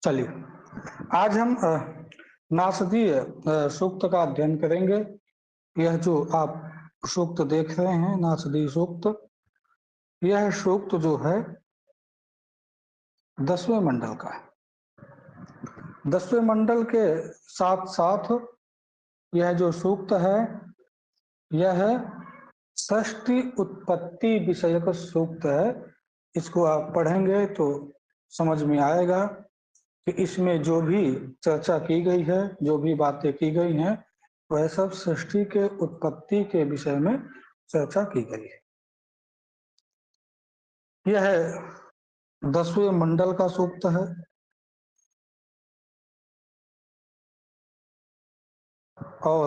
चलिए, आज हम नासदीय सूक्त का अध्ययन करेंगे। यह जो आप सूक्त देख रहे हैं, नासदीय सूक्त, यह सूक्त जो है 10वें मंडल का है। 10वें मंडल के साथ साथ यह जो सूक्त है, यह षष्ठी उत्पत्ति विषयक सूक्त है। इसको आप पढ़ेंगे तो समझ में आएगा कि इसमें जो भी चर्चा की गई है, जो भी बातें की गई हैं, वह सब सृष्टि के उत्पत्ति के विषय में चर्चा की गई है। यह 10वें मंडल का सूक्त है और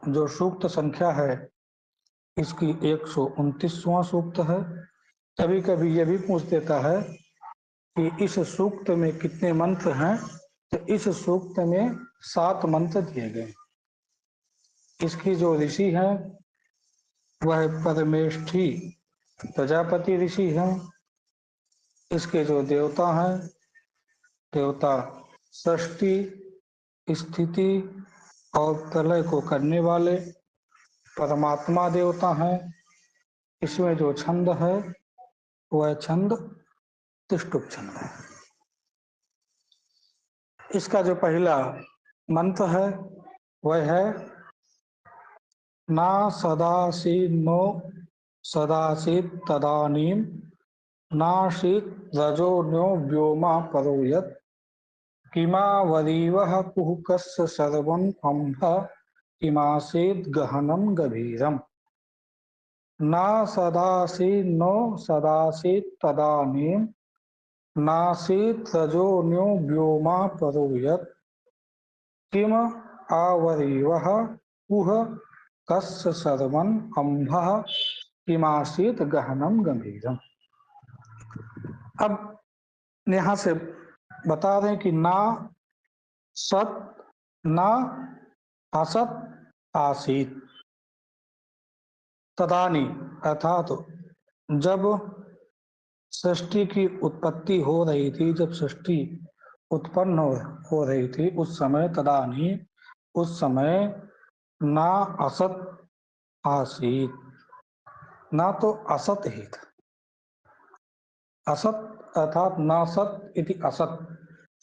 जो सूक्त संख्या है इसकी 129वां सूक्त है। कभी कभी यह भी पूछ देता है कि इस सूक्त में कितने मंत्र हैं, तो इस सूक्त में 7 मंत्र दिए गए। इसकी जो ऋषि है वह परमेष्ठी प्रजापति ऋषि हैं। इसके जो देवता हैं, देवता सृष्टि, स्थिति और प्रलय को करने वाले परमात्मा देवता हैं। इसमें जो छंद है वह छंद तिष्टुप छंद है। इसका जो पहला मंत्र है वह है ना सदासीत नो सदासीत तदानीम नाशीत रजो नो व्योमा परो यत् किमावरीवः कुहकस्य सर्वं अम्भ किमासीत् गहनं गभीरम्। ना सदासीत नो सदासीत तदानीम नासीत् रजो नो व्योमा परो यत् किम आवरीवः कुहकस्य सर्वं अम्भ किमासीत् गहनं गभीरम्। अब यहाँ से बता दें कि ना सत ना असत आसीत तदानी, अर्थात जब सृष्टि की उत्पत्ति हो रही थी, जब सृष्टि उत्पन्न हो रही थी, उस समय तदानी, उस समय ना असत आसीत, ना तो असत ही था। असत अर्थात ना सत इति असत।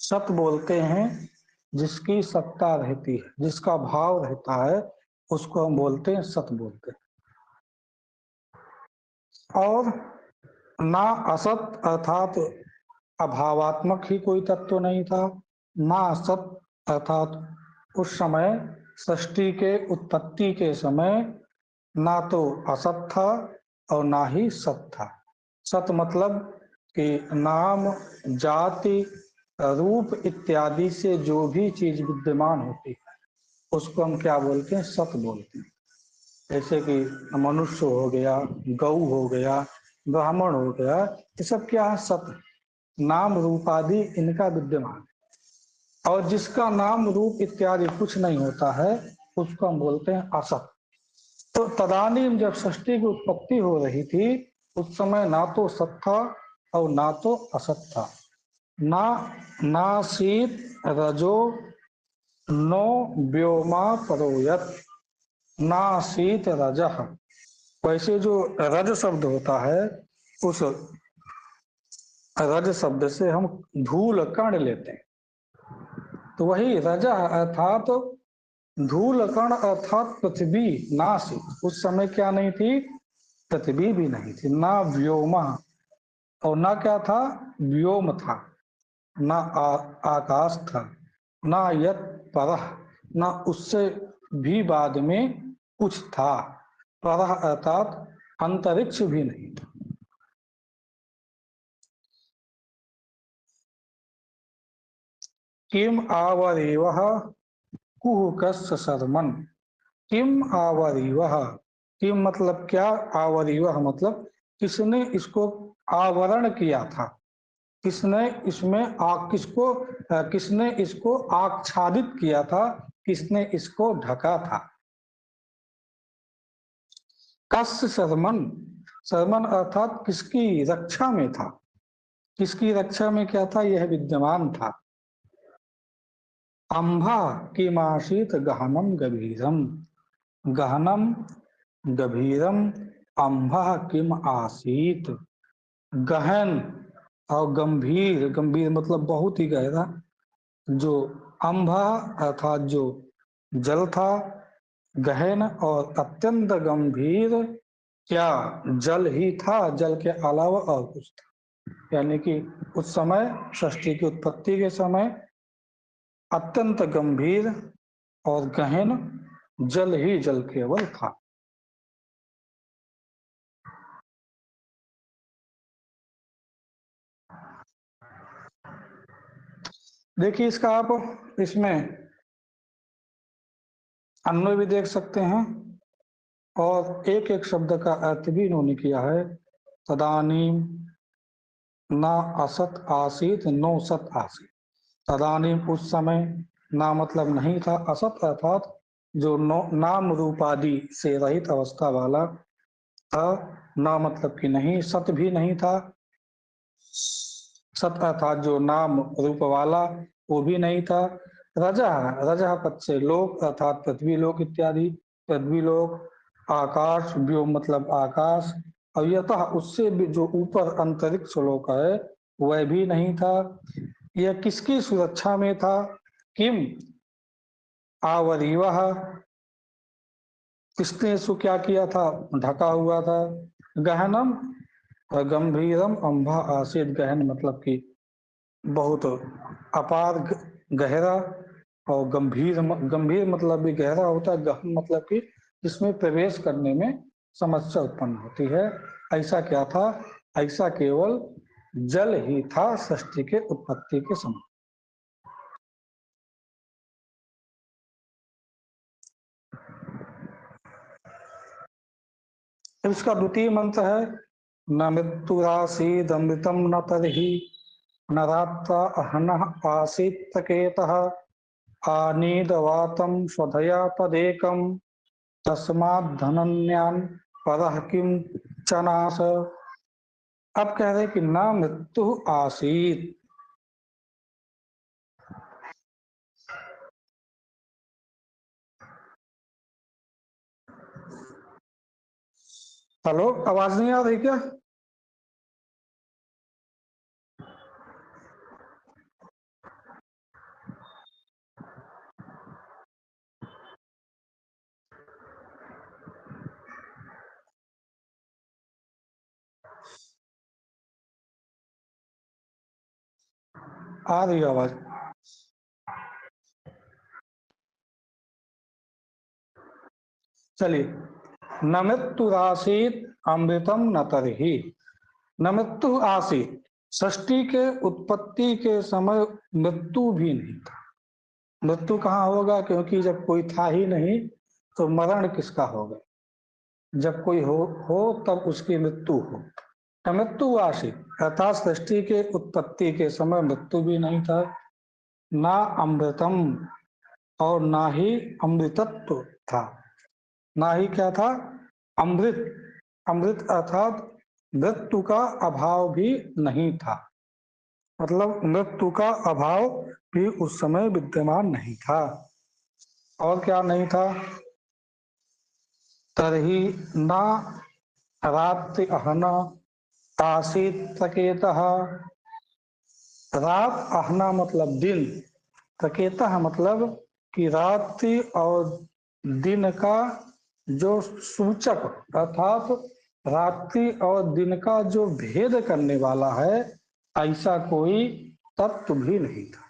सत बोलते हैं जिसकी सत्ता रहती है, जिसका भाव रहता है, उसको हम बोलते हैं सत बोलते हैं। और ना असत अर्थात अभावात्मक ही कोई तत्व नहीं था। ना असत अर्थात उस समय सृष्टि के उत्पत्ति के समय ना तो असत था और ना ही सत था। सत मतलब कि नाम, जाति, रूप इत्यादि से जो भी चीज विद्यमान होती है उसको हम क्या बोलते हैं? सत बोलते हैं। जैसे कि मनुष्य हो गया, गौ हो गया, ब्राह्मण हो गया, ये सब क्या है? सत। नाम रूप आदि इनका विद्यमान, और जिसका नाम रूप इत्यादि कुछ नहीं होता है उसको हम बोलते हैं असत। तो तदानीम जब सृष्टि की उत्पत्ति हो रही थी उस समय ना तो सत था और ना तो असत था। नासीत रजो नो व्योमा परोयत। नासीत रजः, वैसे जो रज शब्द होता है उस रज शब्द से हम धूल कण लेते हैं, तो वही रज अर्थात धूल कण अर्थात पृथ्वी। नासीत, उस समय क्या नहीं थी? पृथ्वी भी नहीं थी। ना व्योमा, और ना क्या था? व्योम था। ना आकाश था, ना यत परह, ना उससे भी बाद में कुछ था। परह अर्थात अंतरिक्ष भी नहीं था। किम आवरीवः कुहकस्य सर्वं। किम आवरीवः, किम मतलब क्या, आवरीवः मतलब किसने इसको आवरण किया था, किसने इसमें किसने इसको आच्छादित किया था, किसने इसको ढका था। कस्य शर्मन, शर्मन अर्थात किसकी रक्षा में था, किसकी रक्षा में क्या था? यह विद्यमान था। अम्भा किमासीत गहनम गभीरम। गहनम गभीरम अम्भा किम आसीत। गहन और गंभीर, गंभीर मतलब बहुत ही गहरा, जो अम्भा अर्थात जो जल था, गहन और अत्यंत गंभीर, क्या जल ही था, जल के अलावा और कुछ था। यानी कि उस समय सृष्टि की उत्पत्ति के समय अत्यंत गंभीर और गहन जल ही जल केवल था। देखिए इसका आप इसमें अन्वय भी देख सकते हैं और एक एक शब्द का अर्थ भी इन्होंने किया है। तदानीम ना असत आसीत नो सत आसीत। तदानीम उस समय, ना मतलब नहीं था, असत अर्थात जो नाम रूपादि से रहित अवस्था वाला था, ना मतलब कि नहीं, सत भी नहीं था, सत अर्थात जो नाम रूप वाला वो भी नहीं था। रजह, रजह पद से लोक अर्थात पृथ्वी लोक इत्यादि, पृथ्वी लोक, आकाश व्योम मतलब आकाश, और यतः उससे भी जो ऊपर अंतरिक्ष लोक है वह भी नहीं था। यह किसकी सुरक्षा में था? किम आवरीवह, किसने इसको क्या किया था? ढका हुआ था। गहनम गंभीरम अम्भा आसित, गहन मतलब कि बहुत अपार गहरा, और गंभीर, गंभीर मतलब भी गहरा होता है, गहन मतलब कि इसमें प्रवेश करने में समस्या उत्पन्न होती है। ऐसा क्या था? ऐसा केवल जल ही था सृष्टि के उत्पत्ति के समय। इसका द्वितीय मंत्र है न मृत्युरासीदमृतम न तरहि न रात्रा अहनः आसीत् प्रकेतः आनीदवातं स्वधया तदेकं तस्माद् धनन्यान् परः किं च नाश। अब कह रहे कि न मृत्यु आसीत। हेलो, आवाज नहीं आ रही क्या? आ रही है आवाज। चलिए, न मृत्यु आसीत अमृतम न तरही। न मृत्यु आसीत, सृष्टि के उत्पत्ति के समय मृत्यु भी नहीं था। मृत्यु कहाँ होगा, क्योंकि जब कोई था ही नहीं तो मरण किसका होगा? जब कोई हो तब उसकी मृत्यु हो। मृत्यु आशिक अर्थात सृष्टि के उत्पत्ति के समय मृत्यु भी नहीं था। ना अमृतम, और ना ही अमृतत्व था। ना ही क्या था? अमृत। अमृत अर्थात मृत्यु का अभाव भी नहीं था, मतलब मृत्यु का अभाव भी उस समय विद्यमान नहीं था। और क्या नहीं था? तरही ना रात्रि अहना आसीत प्रकेतः। रात आहना मतलब दिन, प्रकेतः मतलब कि रात्रि और दिन का जो सूचक, अर्थात रात्रि और दिन का जो भेद करने वाला है, ऐसा कोई तत्व भी नहीं था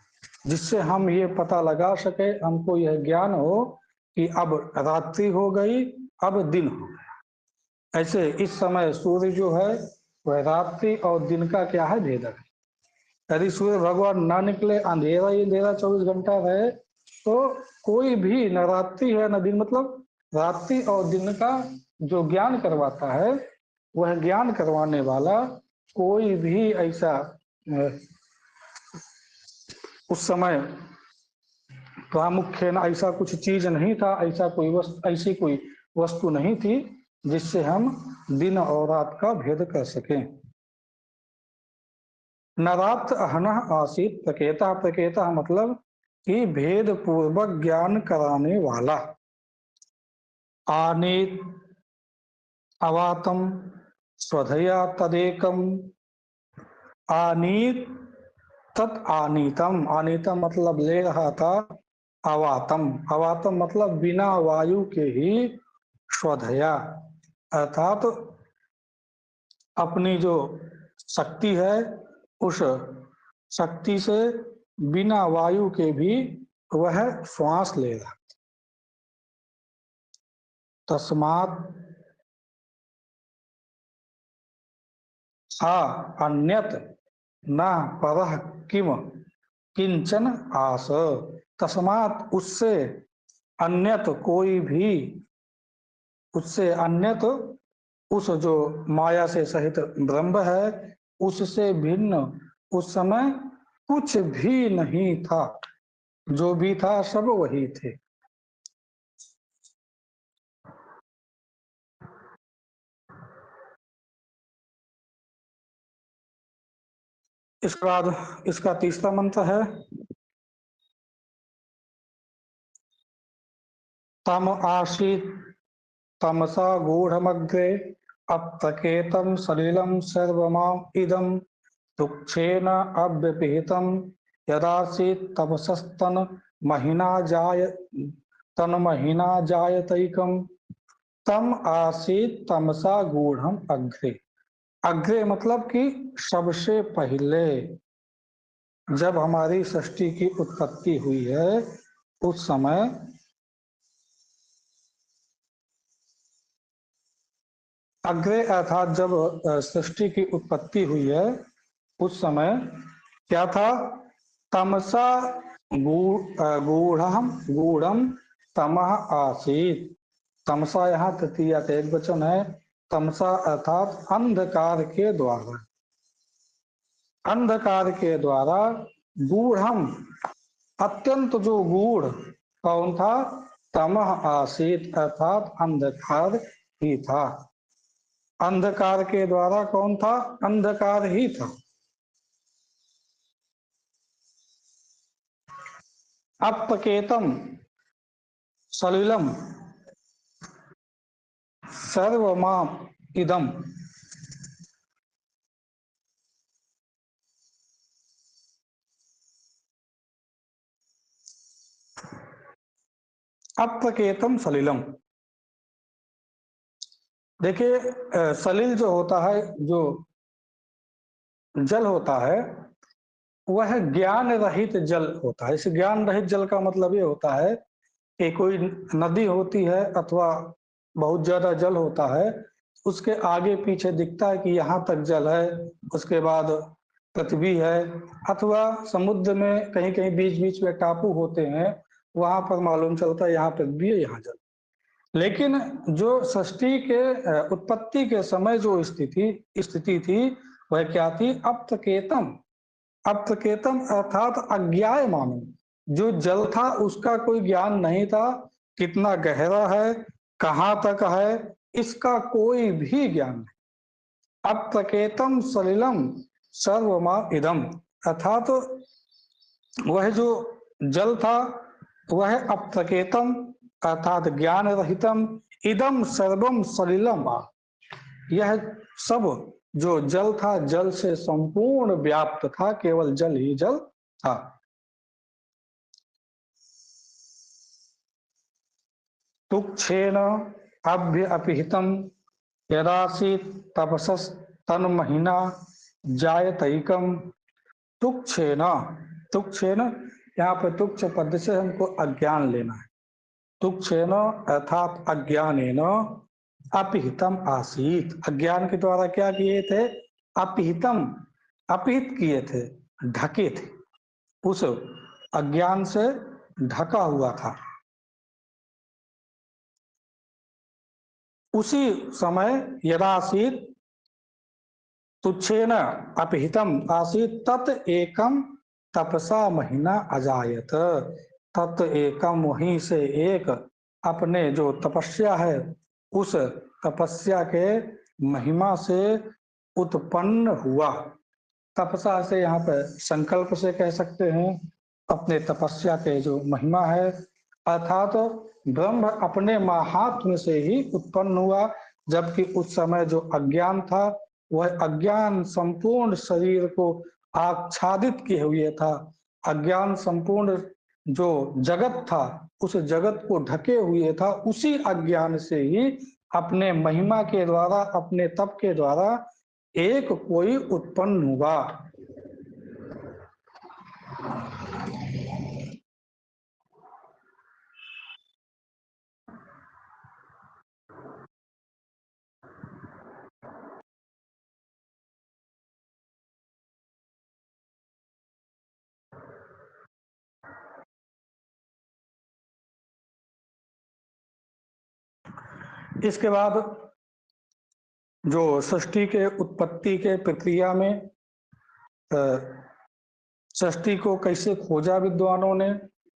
जिससे हम ये पता लगा सके, हमको यह ज्ञान हो कि अब रात्रि हो गई, अब दिन हो गया। ऐसे इस समय सूर्य जो है वह रात्रि और दिन का क्या है? भेदक है। यदि सूर्य भगवान ना निकले, अंधेरा ही अंधेरा 24 घंटा रहे, तो कोई भी न रात्रि है न दिन, मतलब रात्रि और दिन का जो ज्ञान करवाता है, वह ज्ञान करवाने वाला कोई भी ऐसा उस समय प्रामुख्य न ऐसा कुछ चीज नहीं था, ऐसा कोई वस्तु, ऐसी कोई वस्तु नहीं थी जिससे हम दिन और रात का भेद कर सकें। न रात्र अहन आसित प्रकेता, प्रकेता मतलब कि भेद पूर्वक ज्ञान कराने वाला। आनीत अवातम स्वधया तदेकम। आनीत तत् आनीतम, आनीतम मतलब ले रहा था। अवातम, अवातम मतलब बिना वायु के ही स्वधया, अर्थात अपनी जो शक्ति है उस शक्ति से बिना वायु के भी वह श्वास ले रहा। तस्मात् अन्यत न परः किम किंचन आस। तस्मात् उससे अन्यत कोई भी, उससे अन्यत उस जो माया से सहित ब्रह्म है उससे भिन्न उस समय कुछ भी नहीं था। जो भी था सब वही थे। इसके बाद इसका तीसरा मंत्र है तम आसीत तमसा गूढ़मग्रे अप्रकेतम सलिलम सर्वमाम इदम दुक्षेन अव्यपिहितम यदासीत तपसस्तन महिना जाय तन महिना जायतैकम। तम आसीत तमसा गूढ़म अग्रे। अग्रे मतलब कि सबसे पहले जब हमारी सृष्टि की उत्पत्ति हुई है उस समय अग्रे अर्थात जब सृष्टि की उत्पत्ति हुई है उस समय क्या था। तमसा गूढ़म गूढ़म तमः आसीत। तमसा यहाँ तृतीया का एक वचन है। तमसा अर्थात अंधकार के द्वारा, अंधकार के द्वारा गूढ़म अत्यंत जो गूढ़ कौन था। तमः आसीत अर्थात अंधकार ही था। अंधकार के द्वारा कौन था, अंधकार ही था। अपकेतम सलिलम सर्वमाम इदम। अपकेतम सलिलम, देखिए सलिल जो होता है, जो जल होता है वह ज्ञान रहित जल होता है। इस ज्ञान रहित जल का मतलब ये होता है कि कोई नदी होती है अथवा बहुत ज्यादा जल होता है, उसके आगे पीछे दिखता है कि यहाँ तक जल है, उसके बाद पृथ्वी है, अथवा समुद्र में कहीं कहीं बीच बीच में टापू होते हैं, वहां पर मालूम चलता है यहाँ पृथ्वी है यहाँ जल। लेकिन जो सृष्टि के उत्पत्ति के समय जो स्थिति थी वह क्या थी। अपकेतम, अपकेतम अर्थात अज्ञाय मानो। जो जल था उसका कोई ज्ञान नहीं था, कितना गहरा है, कहाँ तक है, इसका कोई भी ज्ञान नहीं। अपकेतम सलिलम सर्वमा इदम, अर्थात वह जो जल था वह अपकेतम अर्थात ज्ञान रहितम, इदम सर्वम सलिलम, यह सब जो जल था जल से संपूर्ण व्याप्त था, केवल जल ही जल था। तुक्षेन अभ्य अपिहितम यदासीत तपसस तन महीना जायतैकम। तुक्षेन, तुक्षेन यहाँ पे तुक्ष पद से हमको अज्ञान लेना है। तुक्षेन अर्थात अज्ञानेन अपिहितम आसीत, अज्ञान के द्वारा क्या किए थे। अपिहितम, अपिहित किए थे, ढके थे, उस अज्ञान से ढका हुआ था। उसी समय यदासीत तुच्छेन अपहितम आसीत तत् एकम तपसा महीना अजायत। तत् एकम, वहीं से एक अपने जो तपस्या है उस तपस्या के महिमा से उत्पन्न हुआ। तपसा से यहाँ पे संकल्प से कह सकते हैं, अपने तपस्या के जो महिमा है, अर्थात ब्रह्म अपने महात्म्य से ही उत्पन्न हुआ, जबकि उस समय जो अज्ञान था वह अज्ञान संपूर्ण शरीर को आच्छादित किए हुए था। अज्ञान संपूर्ण जो जगत था उस जगत को ढके हुए था। उसी अज्ञान से ही अपने महिमा के द्वारा, अपने तप के द्वारा एक कोई उत्पन्न हुआ। इसके बाद जो सृष्टि के उत्पत्ति के प्रक्रिया में सृष्टि को कैसे खोजा विद्वानों ने,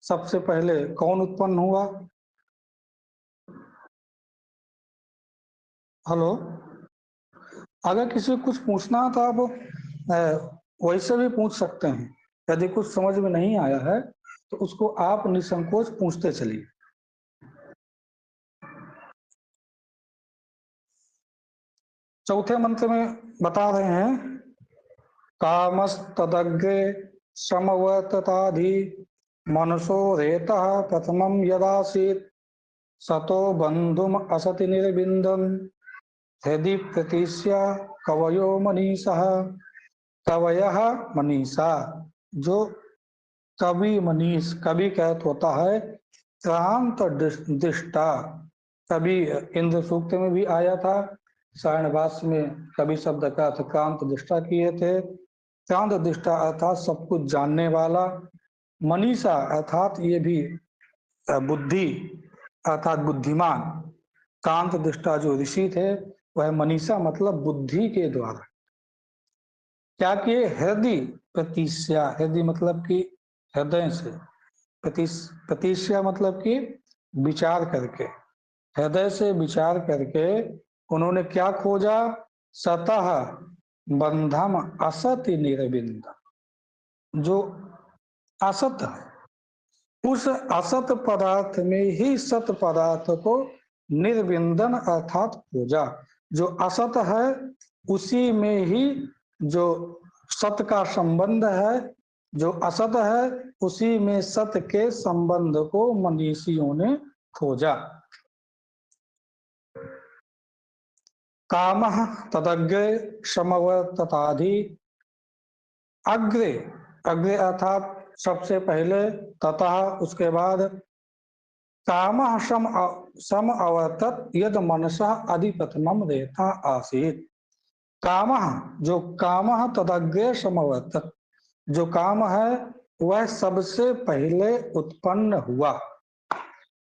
सबसे पहले कौन उत्पन्न हुआ? हेलो, अगर किसी को कुछ पूछना तो आप वैसे भी पूछ सकते हैं। यदि कुछ समझ में नहीं आया है तो उसको आप निसंकोच पूछते चलिए। चौथे मंत्र में बता रहे हैं, कामस्तदग्रे समवर्तताधि मनसो रेतः प्रथमं यदासीत् सतो बंधुम असति निर्विन्दम् हृदि प्रतीस्या कवयो मनीषः। कवयः मनीषा, जो कवि मनीष, कवि का अर्थ होता है क्रांत दृष्टा। कवि इंद्र सूक्त में भी आया था, सायणवास में कवि शब्द का अर्थ क्रांत दृष्टा किए थे। क्रांत दृष्टा अर्थात सब कुछ जानने वाला। मनीषा अर्थात ये भी बुद्धि अर्थात बुद्धिमान। कांत दृष्टा जो ऋषि थे वह मनीषा मतलब बुद्धि के द्वारा क्या किए? हृदय प्रतीस्या, हृदय मतलब कि हृदय से, प्रतीस्या मतलब कि विचार करके, हृदय से विचार करके उन्होंने क्या खोजा? सतह बंधम असत निर्विंद, जो असत है उस असत पदार्थ में ही सत पदार्थ को निर्विंदन अर्थात खोजा। जो असत है उसी में ही जो सत का संबंध है, जो असत है उसी में सत के संबंध को मनीषियों ने खोजा। कामः तदग्रे समवर्तताधि, अग्रे, अग्रे अर्थात सबसे पहले, ततः उसके बाद, कामः सम अवर्तत यद मनसः अधिप्रथमम रेता आसीत। कामः, जो कामः तदग्रे समवर्तत, जो काम है वह सबसे पहले उत्पन्न हुआ।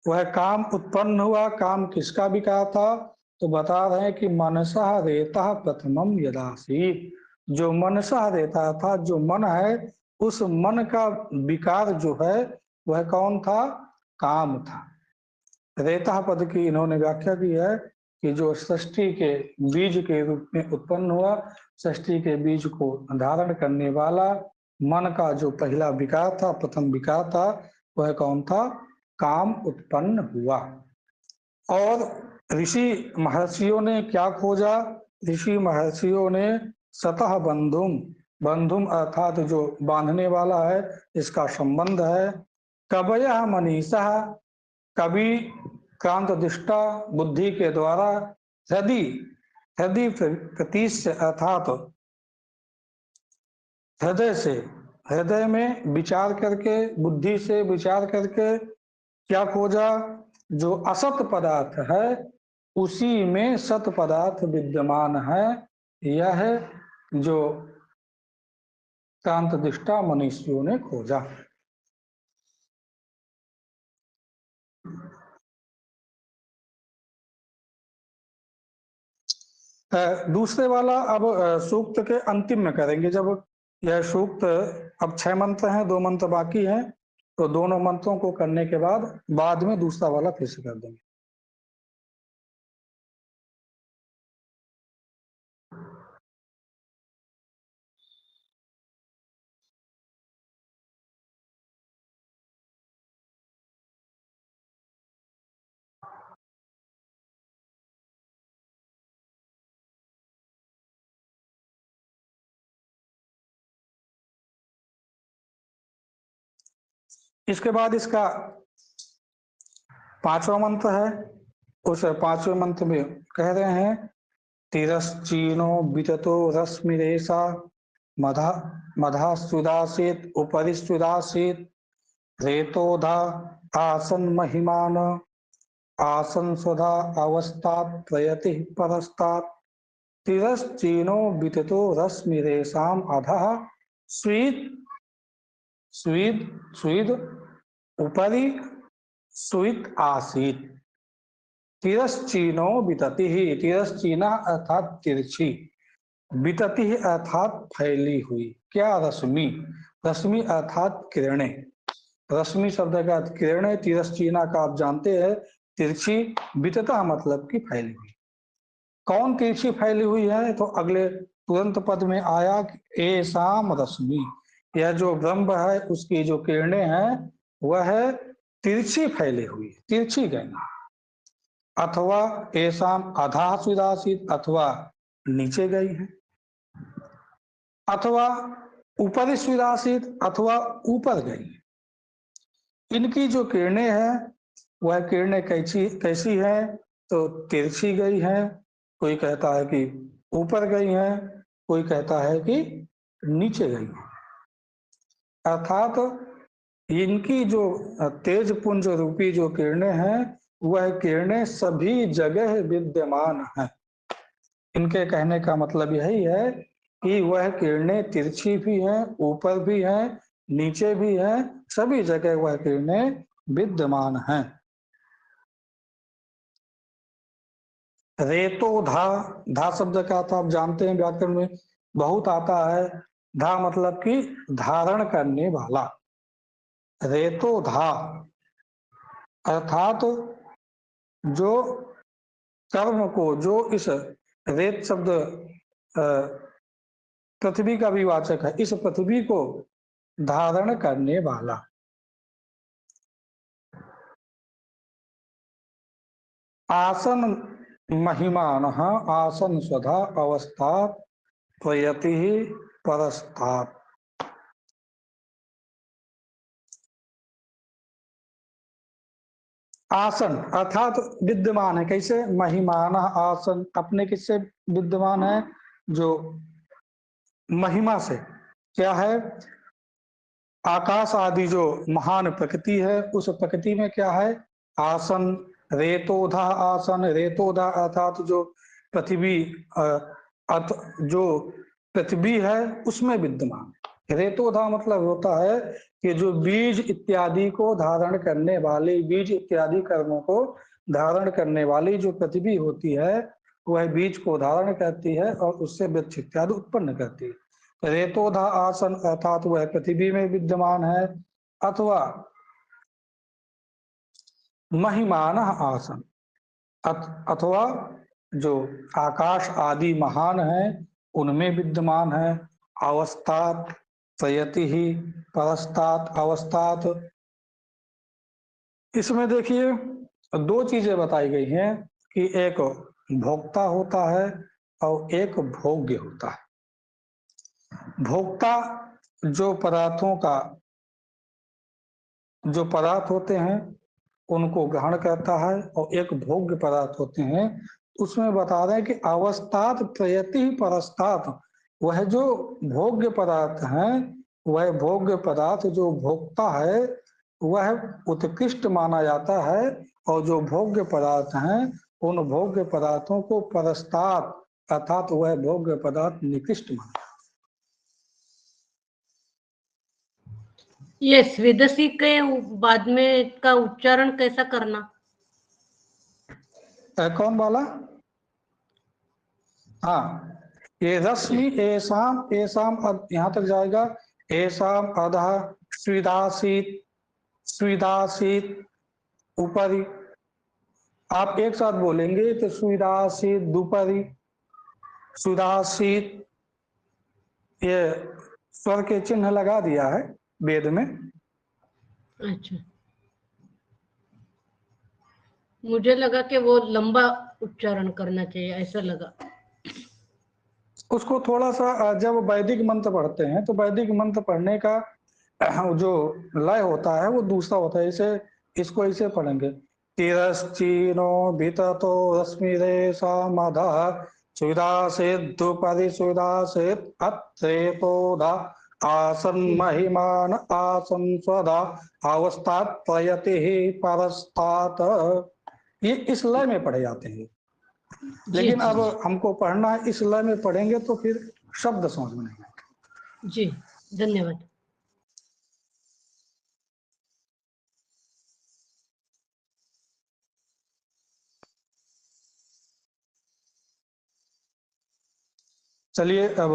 वह काम उत्पन्न हुआ, काम किसका विकार था? तो बता रहे हैं कि मनसः रेता प्रथमम यदासीत, जो मनसः रेता था, जो मन है उस मन का विकार जो है वह कौन था? काम था। रेता पद की इन्होंने व्याख्या की है कि जो सृष्टि के बीज के रूप में उत्पन्न हुआ, सृष्टि के बीज को धारण करने वाला मन का जो पहला विकार था, प्रथम विकार था, वह कौन था? काम उत्पन्न हुआ। और ऋषि महर्षियों ने क्या खोजा? ऋषि महर्षियों ने सतह बंधुम, बंधुम अर्थात जो बांधने वाला है, इसका संबंध है। कवयः मनीषा, कवि क्रांत दृष्टा बुद्धि के द्वारा, हृदय, हृदय प्रतीश अर्थात हृदय से, हृदय में विचार करके, बुद्धि से विचार करके क्या खोजा? जो असत पदार्थ है उसी में सत पदार्थ विद्यमान है। यह जो क्रांत दृष्टा मनुष्यों ने खोजा। दूसरे वाला अब सूक्त के अंतिम में करेंगे। जब यह सूक्त, अब 6 मंत्र हैं, 2 मंत्र बाकी हैं, तो दोनों मंत्रों को करने के बाद में दूसरा वाला फिर से कर देंगे। इसके बाद इसका पांचवा मंत्र है। उस पांचवें मंत्र में कह रहे हैं तिरश्चीनो विततो रश्मिरेशा मधा मधा सुदासित उपरि सुदासित रेतोधा आसन महिमान आसन सुधा अवस्थात प्रयति परस्तात् तिरश्चीनो विततो रश्मिरेशाम अधः स्वीद स्वीद स्वीद उपरि स्वीत आसीत। तिरश्चीनो वितति ही, तिरश्चीना अर्थात तिरछी, वितति अर्थात फैली हुई। क्या रश्मि? रश्मि अर्थात किरणें। रश्मि शब्द का अर्थ किरणें। तिरश्चीना का आप जानते हैं तिरछी, वितता मतलब कि फैली हुई। कौन तिरछी फैली हुई है? तो अगले तुरंत पद में आया कि एसाम रश्मि, यह जो ब्रह्म है उसकी जो किरणें हैं वह है तिरछी फैली हुई, तिरछी गई। अथवा एसाम अधा सुदासित, अथवा नीचे गई है, अथवा ऊपर सुदासित, अथवा ऊपर गई। इनकी जो किरणें हैं वह किरणें कैसी कैसी है? तो तिरछी गई है, कोई कहता है कि ऊपर गई है, कोई कहता है कि नीचे गई है। अर्थात इनकी जो तेज पुंज रूपी जो किरणें हैं वह किरणें सभी जगह विद्यमान हैं। इनके कहने का मतलब यही है कि वह किरणें तिरछी भी हैं, ऊपर भी हैं, नीचे भी हैं, सभी जगह वह किरणें विद्यमान हैं। रेतो धा, धा शब्द का तो आप जानते हैं व्याकरण में बहुत आता है। धा मतलब कि धारण करने वाला। रेतो धा अर्थात जो कर्म को, जो इस रेत शब्द पृथ्वी का भी वाचक है, इस पृथ्वी को धारण करने वाला। आसन महिमान आसन स्वधा अवस्था प्रयति परस्तात्। आसन अर्थात विद्यमान है। कैसे? महिमान आसन, अपने किससे विद्यमान है? जो महिमा से। क्या है? आकाश आदि जो महान प्रकृति है उस प्रकृति में क्या है? आसन। रेतोधा आसन, रेतोधा अर्थात जो पृथ्वी जो पृथ्वी है उसमें विद्यमान। रेतोधा मतलब होता है कि जो बीज इत्यादि को धारण करने वाली, बीज इत्यादि कर्मों को धारण करने वाली जो पृथ्वी होती है वह बीज को धारण करती है और उससे वृक्ष इत्यादि उत्पन्न करती है। रेतोधा आसन अर्थात वह पृथ्वी में विद्यमान है, अथवा महिमान आसन, अथवा जो आकाश आदि महान है उनमें विद्यमान है। अवस्थात प्रयति ही परस्तात अवस्थात। इसमें देखिए दो चीजें बताई गई हैं कि एक भोक्ता होता है और एक भोग्य होता है। भोक्ता जो पदार्थों का, जो पदार्थ होते हैं उनको ग्रहण करता है, और एक भोग्य पदार्थ होते हैं। उसमें बता रहे हैं कि अवस्थात प्रयति परस्तात, वह जो भोग्य पदार्थ हैं, वह भोग्य पदार्थ जो भोक्ता है वह उत्कृष्ट माना जाता है, और जो भोग्य पदार्थ हैं उन भोग्य पदार्थों को परस्तात अर्थात वह भोग्य पदार्थ निकृष्ट माना। ये स्विदसी के बाद में का उच्चारण कैसा करना? कौन वाला? हाँ, ये रश्मि एसाम, एसाम यहाँ तक जाएगा। एसाम अधः स्विदासीत, स्विदासीत ऊपरी। आप एक साथ बोलेंगे तो स्विदासीत दुपरी, स्विदासीत। ये स्वर के चिन्ह लगा दिया है वेद में। अच्छा, मुझे लगा कि वो लंबा उच्चारण करना चाहिए, ऐसा लगा। उसको थोड़ा सा जब वैदिक मंत्र पढ़ते हैं तो वैदिक मंत्र पढ़ने का जो लय होता है वो दूसरा होता है। इसे इसको ऐसे पढ़ेंगे, तिरश्चीनो भिततो रश्मिरेशा मधा सुविधा से दुपरि सुविधा से अत्रेतोधा आसन महिमान आसन स्वधा अवस्था प्रयति ही परस्तात। ये इस लय में पढ़े जाते हैं। जी लेकिन जी अब हमको पढ़ना है इस लय में पढ़ेंगे तो फिर शब्द समझ में नहीं आएंगे। जी, धन्यवाद। चलिए अब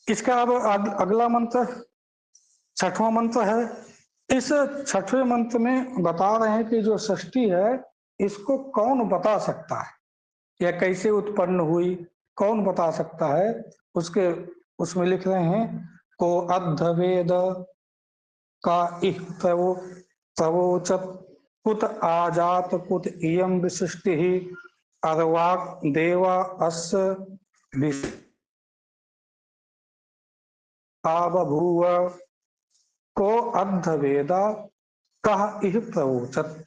इसका अब अगला मंत्र, छठवां मंत्र है। इस छठवें मंत्र में बता रहे हैं कि जो षष्ठी है इसको कौन बता सकता है या कैसे उत्पन्न हुई, कौन बता सकता है। उसके उसमें लिख रहे हैं, को अद्धवेद का इह प्रवोचत कुत आजात कुत इयं विशिष्टि अर्वाक देवा अस्य बभूव। को अद्ध वेदा कह इह प्रवोचत।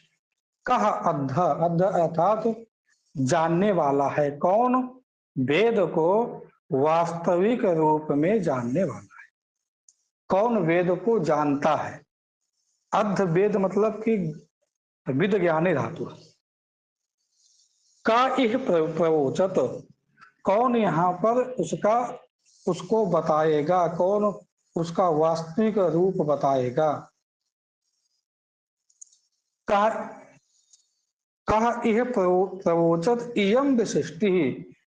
कह अद्ध, अद्ध अर्थात जानने वाला है। कौन? वेद को वास्तविक रूप में जानने वाला है। कौन वेद को जानता है? अद्ध वेद मतलब कि विद ज्ञानी धातु। का इह प्रवोचत, कौन यहाँ पर उसको बताएगा, कौन उसका वास्तविक रूप बताएगा। कहा कहा यह प्रवोचत इयम विशिष्टि,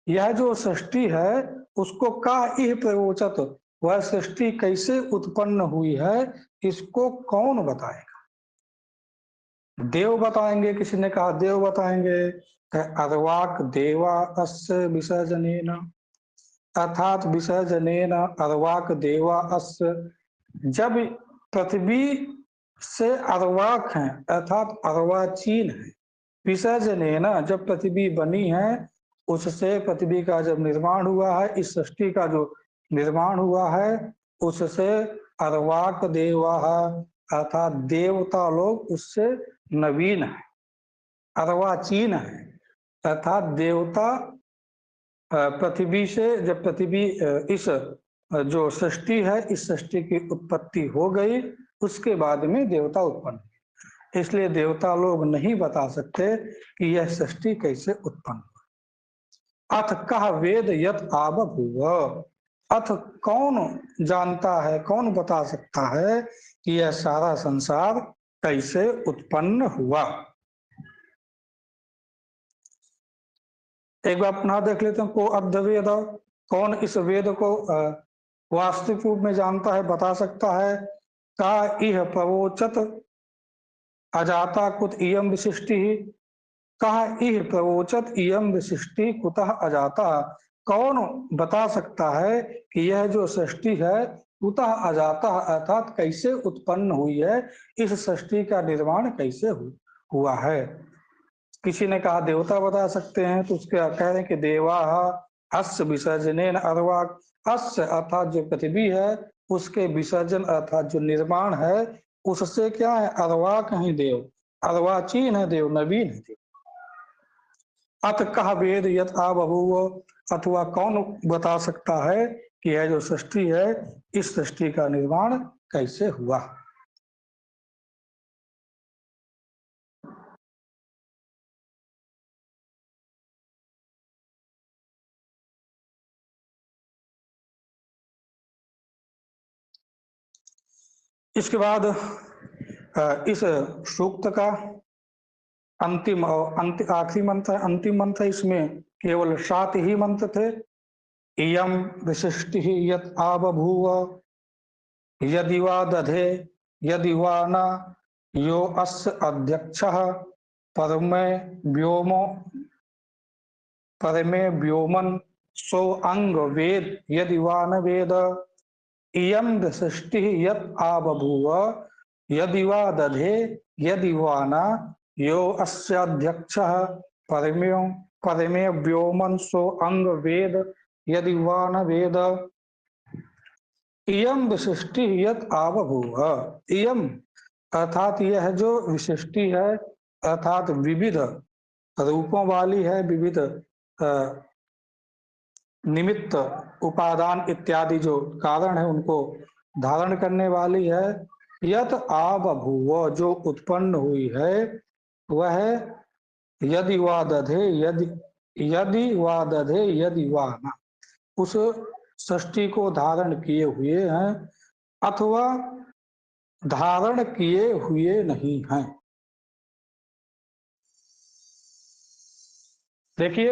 यह जो सृष्टि है उसको कहा यह प्रवोचत, वह सृष्टि कैसे उत्पन्न हुई है इसको कौन बताएगा। देव बताएंगे, किसी ने कहा देव बताएंगे। अर्वाक देवा अस्य विसर्जनेन, अर्थात विसर्जनेन अर्वाक देवा अस्य। जब पृथ्वी से अर्वाक हैं अर्थात अर्वाचीन है, विसर्जनेन जब पृथ्वी बनी है उससे पृथ्वी का जब निर्माण हुआ है, इस सृष्टि का जो निर्माण हुआ है उससे अर्वाक देवा अर्थात देवता लोग उससे नवीन है, अर्वाचीन है। अर्थात देवता पृथ्वी से, जब पृथ्वी इस जो सृष्टि है इस सृष्टि की उत्पत्ति हो गई उसके बाद में देवता उत्पन्न। इसलिए देवता लोग नहीं बता सकते कि यह सृष्टि कैसे उत्पन्न। अथ कह वेद यत आबभूव, अथ कौन जानता है, कौन बता सकता है कि यह सारा संसार कैसे उत्पन्न हुआ। एक बार पुनः देख लेते हैं। को अद्ध वेद, कौन इस वेद को वास्तविक रूप में जानता है, बता सकता है। का इह प्रवोचत अजाता कुत इयम विशिष्टि, कहा इह प्रवोचत इयम विशिष्टि कुतः अजाता, कौन बता सकता है कि यह जो सृष्टि है कुतः अजाता अर्थात कैसे उत्पन्न हुई है, इस सृष्टि का निर्माण कैसे हुआ है। किसी ने कहा देवता बता सकते हैं, तो उसके कह रहे हैं कि देवा अस्य विसर्जनेन अर्वाक, अस्य अर्थात जो पृथ्वी है उसके विसर्जन अर्थात जो निर्माण है उससे क्या है, अर्वाक है देव, अर्वाचीन है देव, नवीन है देव। अत कह वेद यत आबभूव, अथवा कौन बता सकता है कि यह जो सृष्टि है इस सृष्टि का निर्माण कैसे हुआ। इसके बाद इस सूक्त का अंतिम और आखिरी मंत्र, अंतिम मंत्र, इसमें केवल 7 ही मंत्र थे। इयम विशिष्टि यत आबभूव यदि वा दधे यदि वा न यो अस्य अध्यक्षः परमे व्योमो परमे व्योमन सो अंग वेद यदि वा न वेद। इयं विशिष्टि यत आबभूव यदि वा दधे यदि वा न यो अस्याध्यक्षः परमे परमे व्योमन सो अंग वेद यदि वा न वेद इयम विशिष्टि यत आवभूव। इयम अर्थात यह जो विशिष्टि है अर्थात विविध रूपों वाली है, विविध निमित्त उपादान इत्यादि जो कारण है उनको धारण करने वाली है। यत आवभूव जो उत्पन्न हुई है वह यदि वा दधे यदि वा न उस सृष्टि को धारण किए हुए हैं अथवा धारण किए हुए नहीं हैं। देखिए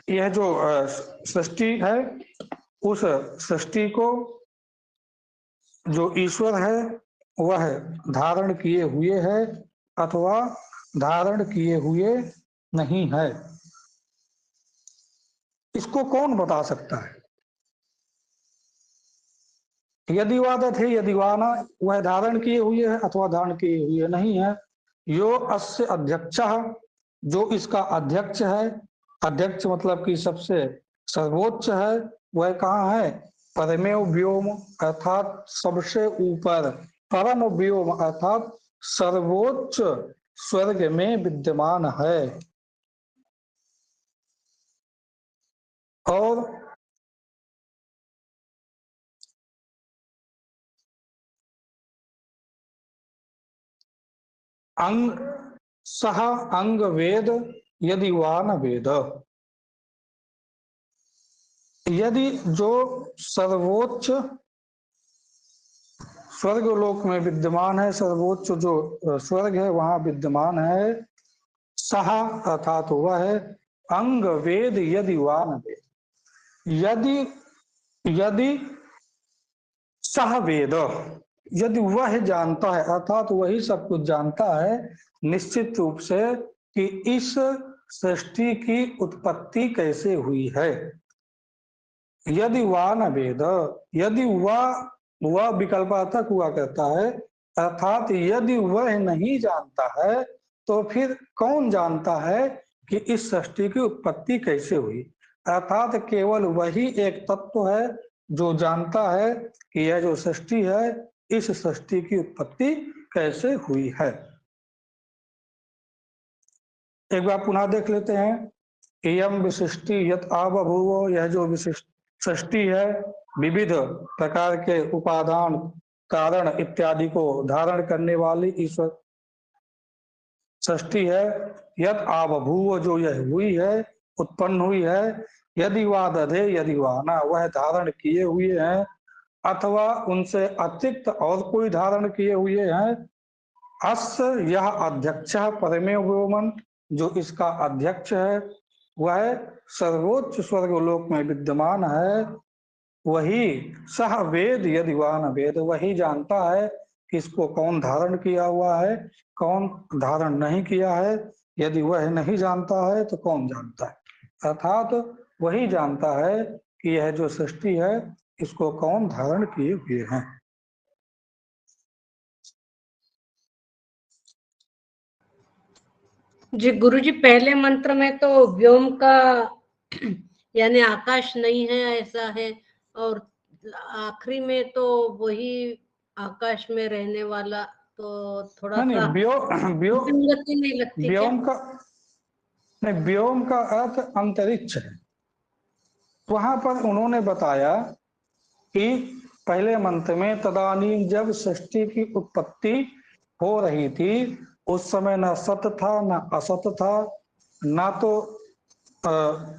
यह जो सृष्टि है उस सृष्टि को जो ईश्वर है वह धारण किए हुए है अथवा धारण किए हुए नहीं है। इसको कौन बता सकता है? यदि वादत है यदि वाना वह धारण किए हुए है अथवा धारण किए हुए नहीं है। यो अस्य अध्यक्ष जो इसका अध्यक्ष है, अध्यक्ष मतलब कि सबसे सर्वोच्च है, वह कहाँ है? परमेव व्योम अर्थात सबसे ऊपर, परम व्योम अर्थात सर्वोच्च स्वर्ग में विद्यमान है। और अंग सह अंग वेद यदि वा न वेद यदि जो सर्वोच्च स्वर्ग लोक में विद्यमान है, सर्वोच्च जो स्वर्ग है वहां विद्यमान है, सह अर्थात वह है अंग वेद यदि वा न वेद यदि यदि सह वेद यदि वह जानता है अर्थात वही सब कुछ जानता है निश्चित रूप से कि इस सृष्टि की उत्पत्ति कैसे हुई है। यदि वा न वेद यदि वह विकल्पार्थक हुआ करता है अर्थात यदि वह नहीं जानता है तो फिर कौन जानता है कि इस सृष्टि की उत्पत्ति कैसे हुई। अर्थात केवल वही एक तत्व है जो जानता है कि यह जो सृष्टि है इस सृष्टि की उत्पत्ति कैसे हुई है। एक बार पुनः देख लेते हैं। इयम विशिष्टि यत आवभूव यह जो विशिष्ट सृष्टि है विविध प्रकार के उपादान कारण इत्यादि को धारण करने वाली ईश्वर सृष्टि है। यत आवभूव जो यह हुई है उत्पन्न हुई है। यदि वा दधे यदि वा ना वह धारण किए हुए हैं अथवा उनसे अतिरिक्त और कोई धारण किए हुए हैं। अस्य यह अध्यक्ष परमे व्योमन जो इसका अध्यक्ष है वह सर्वोच्च स्वर्गलोक में विद्यमान है। वही सह वेद यदि वा न वेद वही जानता है कि इसको कौन धारण किया हुआ है कौन धारण नहीं किया है। यदि वह नहीं जानता है तो कौन जानता है अर्थात वही जानता है कि यह जो सृष्टि है इसको कौन धारण किए हुए हैं। जी गुरुजी पहले मंत्र में तो व्योम का यानी आकाश नहीं है ऐसा है और आखिरी में तो वही आकाश में रहने वाला, तो थोड़ा सा विसंगति नहीं लगती क्या? व्योम का नहीं, व्योम का अर्थ अंतरिक्ष है। वहां पर उन्होंने बताया कि पहले मंत्र में तदानीम जब सृष्टि की उत्पत्ति हो रही थी उस समय न सत था न असत था, ना तो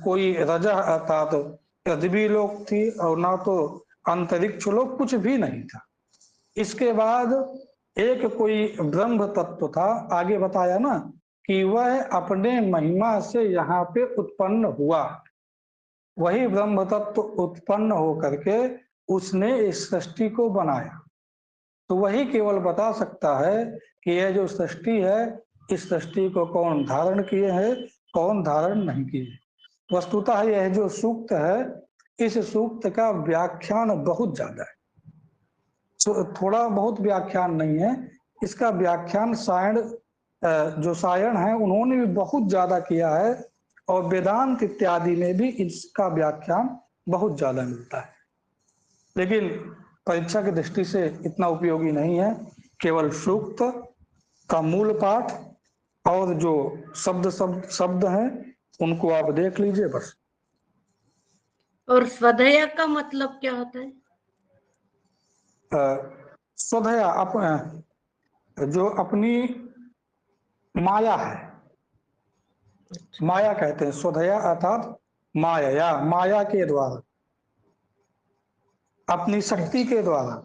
कोई रजा अर्थात पृथ्वी लोक थी और ना तो अंतरिक्ष लोक, कुछ भी नहीं था। इसके बाद एक कोई ब्रह्म तत्व था, आगे बताया ना कि वह अपने महिमा से यहाँ पे उत्पन्न हुआ। वही ब्रह्म तत्व उत्पन्न होकर के उसने इस सृष्टि को बनाया। तो वही केवल बता सकता है कि यह जो सृष्टि है इस सृष्टि को कौन धारण किए है कौन धारण नहीं किए। वस्तुतः यह जो सूक्त है इस सूक्त का व्याख्यान बहुत ज्यादा है, थोड़ा बहुत व्याख्यान नहीं है। इसका व्याख्यान सायण जो सायण है उन्होंने भी बहुत ज्यादा किया है और वेदांत इत्यादि में भी इसका व्याख्यान बहुत ज्यादा मिलता है, लेकिन परीक्षा की दृष्टि से इतना उपयोगी नहीं है। केवल सूक्त का मूल पाठ और जो शब्द हैं उनको आप देख लीजिए बस। और स्वधया का मतलब क्या होता है? स्वधया जो अपनी माया है, माया कहते हैं स्वधया, अर्थात माया के द्वारा, अपनी शक्ति के द्वारा।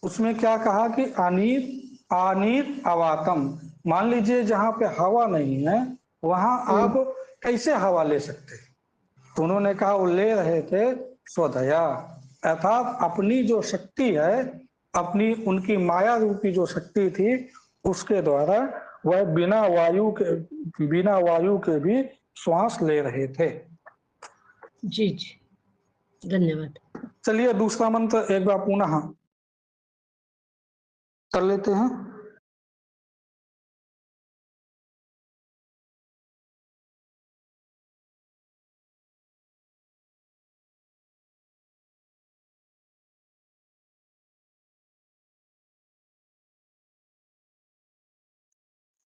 उसमें क्या कहा कि आनीत अवातम। मान लीजिए जहां पे हवा नहीं है वहां आप कैसे हवा ले सकते? तो उन्होंने कहा, वो ले रहे थे स्वधया, अर्थात अपनी जो शक्ति है, अपनी उनकी माया रूपी जो शक्ति थी उसके द्वारा वह बिना वायु के भी श्वास ले रहे थे। जी जी, धन्यवाद। चलिए दूसरा मंत्र एक बार पुनः कर लेते हैं।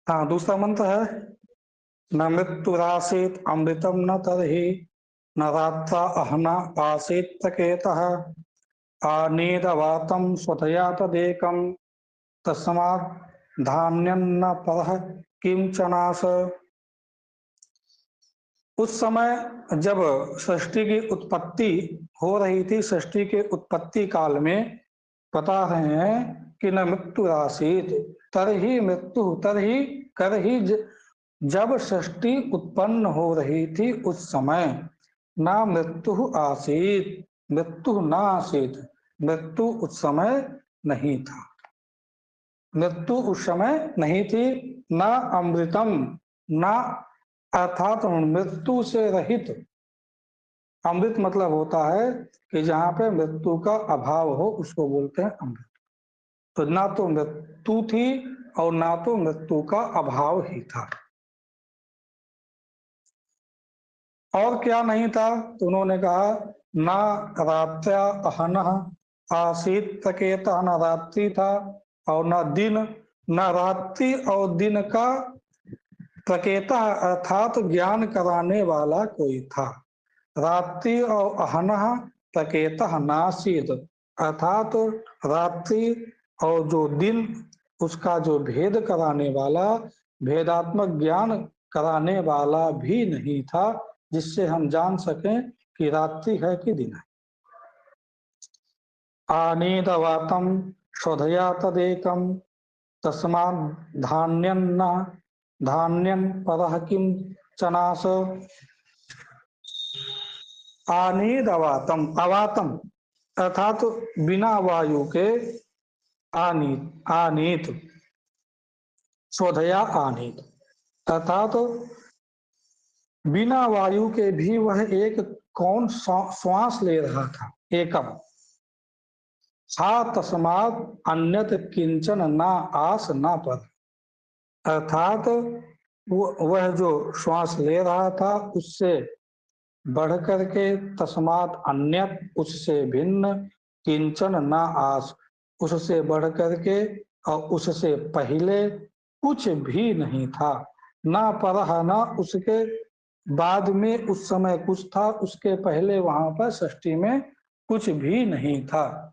हाँ, दूसरा मंत्र है, न मृत्युरासीत अमृतम न तरहि, न रात्रा अहना आसीत प्रकेतः, आनीदवातम स्वतया तदेकम, तस्मात् धान्यन्न परः किंचनास। उस समय जब सृष्टि की उत्पत्ति हो रही थी, सृष्टि के उत्पत्ति काल में बता रहे हैं कि न मृत्यु आसीत तरहि मृत्यु तरहि करहि, जब सृष्टि उत्पन्न हो रही थी उस समय ना मृत्यु आसीत, मृत्यु ना आसीत, मृत्यु उस समय नहीं था, मृत्यु उस समय नहीं थी। ना अमृतम, ना अर्थात मृत्यु से रहित। अमृत मतलब होता है कि जहां पे मृत्यु का अभाव हो उसको बोलते हैं अमृत। तो ना तो मृत्यु थी और ना तो मृत्यु का अभाव ही था। और क्या नहीं था? तो उन्होंने कहा, ना रात्या अहन आसीत प्रकेत, न रात्रि था और न दिन, न रात्रि और दिन का प्रकेता अर्थात ज्ञान कराने वाला कोई था। रात्रि और अहन प्रकेत नासीत, अर्थात रात्रि और जो दिन उसका जो भेद कराने वाला, भेदात्मक ज्ञान कराने वाला भी नहीं था, जिससे हम जान सकें कि रात्रि है कि दिन है। आनीतवातम शोधया तदेकम, तस्मात् धान्यन्न धान्यन परः किं चनास। आनीदवातम, अवातम अर्थात बिना वायु के, आनीत शोधया आनीत, अर्थात बिना वायु के भी वह एक कौन श्वास ले रहा था, एकम। हा तस्मात् अन्यत किंचन ना आस ना पर, अर्थात वह जो श्वास ले रहा था उससे बढ़ करके, तस्मात् अन्यत उससे भिन्न, किंचन ना आस उससे बढ़ करके और उससे पहले कुछ भी नहीं था। ना परह, ना उसके बाद में उस समय कुछ था, उसके पहले वहां पर सृष्टि में कुछ भी नहीं था।